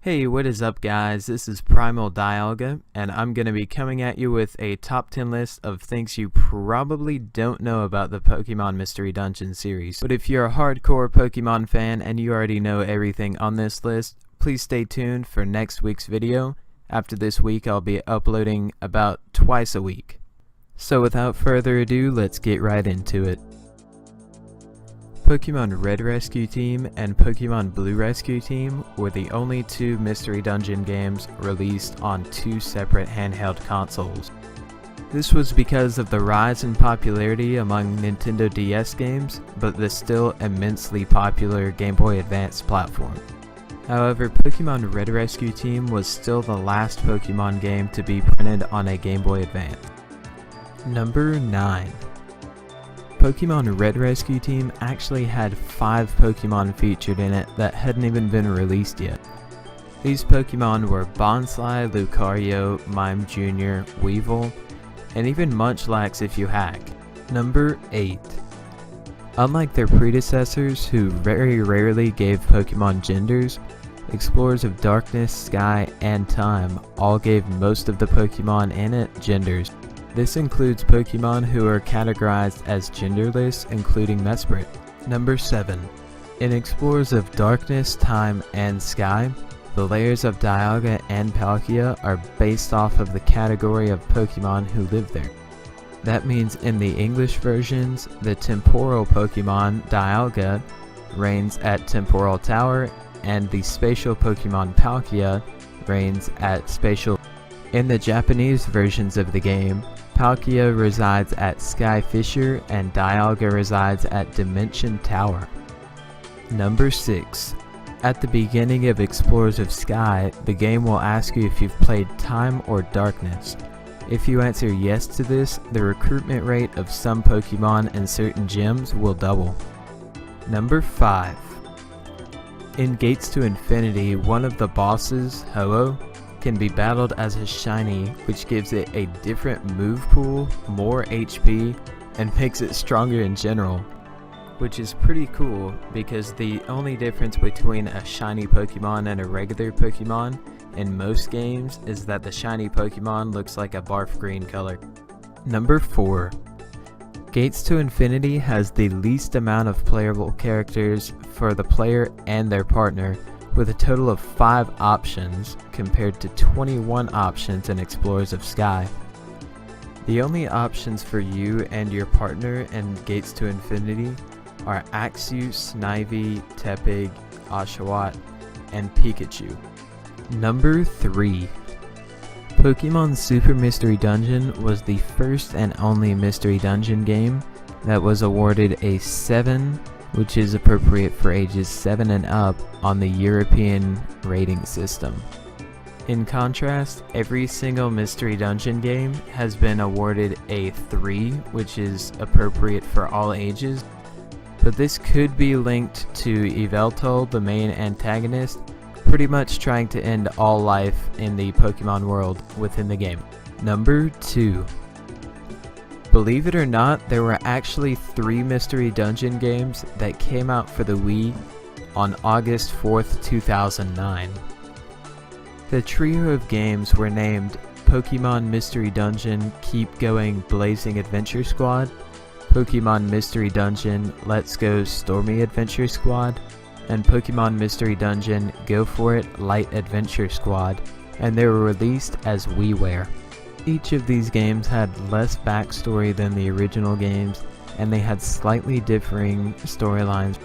Hey, what is up guys? This is Primal Dialga, and I'm going to be coming at you with a top 10 list of things you probably don't know about the Pokemon Mystery Dungeon series. But if you're a hardcore Pokemon fan and you already know everything on this list, please stay tuned for next week's video. After this week, I'll be uploading about twice a week. So without further ado, let's get right into it. Pokemon Red Rescue Team and Pokemon Blue Rescue Team were the only two Mystery Dungeon games released on two separate handheld consoles. This was because of the rise in popularity among Nintendo DS games, but the still immensely popular Game Boy Advance platform. However, Pokemon Red Rescue Team was still the last Pokemon game to be printed on a Game Boy Advance. Number 9. Pokemon Red Rescue Team actually had 5 Pokemon featured in it that hadn't even been released yet. These Pokemon were Bonsly, Lucario, Mime Jr., Weevil, and even Munchlax if you hack. Number 8. Unlike their predecessors who very rarely gave Pokemon genders, Explorers of Darkness, Sky, and Time all gave most of the Pokemon in it genders. This includes Pokemon who are categorized as genderless, including Mesprit. Number 7. In Explorers of Darkness, Time, and Sky, the layers of Dialga and Palkia are based off of the category of Pokemon who live there. That means in the English versions, the temporal Pokemon Dialga reigns at Temporal Tower, and the spatial Pokemon Palkia reigns at Spatial. In the Japanese versions of the game, Palkia resides at Sky Fissure and Dialga resides at Dimension Tower. Number 6. At the beginning of Explorers of Sky, the game will ask you if you've played Time or Darkness. If you answer yes to this, the recruitment rate of some Pokemon and certain gyms will double. Number 5. In Gates to Infinity, one of the bosses, Ho-Oh, can be battled as a shiny, which gives it a different move pool, more HP, and makes it stronger in general. Which is pretty cool because the only difference between a shiny Pokemon and a regular Pokemon in most games is that the shiny Pokemon looks like a barf green color. Number 4. Gates to Infinity has the least amount of playable characters for the player and their partner, with a total of 5 options compared to 21 options in Explorers of Sky. The only options for you and your partner in Gates to Infinity are Axew, Snivy, Tepig, Oshawott, and Pikachu. Number 3. Pokemon Super Mystery Dungeon was the first and only Mystery Dungeon game that was awarded a 7, which is appropriate for ages 7 and up on the European rating system. In contrast, every single Mystery Dungeon game has been awarded a 3, which is appropriate for all ages, but this could be linked to Yveltal, the main antagonist, pretty much trying to end all life in the Pokemon world within the game. Number 2. Believe it or not, there were actually 3 Mystery Dungeon games that came out for the Wii on August 4th, 2009. The trio of games were named Pokemon Mystery Dungeon Keep Going Blazing Adventure Squad, Pokemon Mystery Dungeon Let's Go Stormy Adventure Squad, and Pokemon Mystery Dungeon Go For It Light Adventure Squad, and they were released as WiiWare. Each of these games had less backstory than the original games, and they had slightly differing storylines.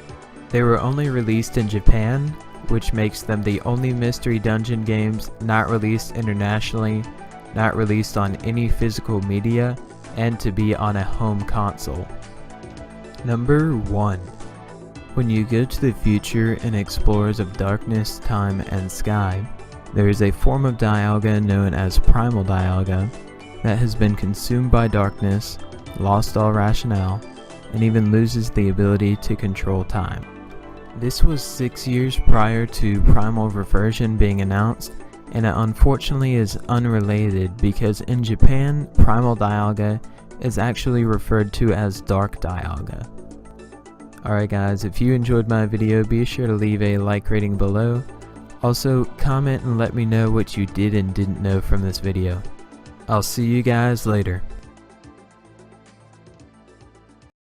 They were only released in Japan, which makes them the only Mystery Dungeon games not released internationally, not released on any physical media, and to be on a home console. Number 1. When you go to the future in Explorers of Darkness, Time, and Sky, there is a form of Dialga known as Primal Dialga that has been consumed by darkness, lost all rationale, and even loses the ability to control time. This was 6 years prior to Primal Reversion being announced, and it unfortunately is unrelated because in Japan, Primal Dialga is actually referred to as Dark Dialga. Alright guys, if you enjoyed my video, be sure to leave a like rating below. Also, comment and let me know what you did and didn't know from this video. I'll see you guys later.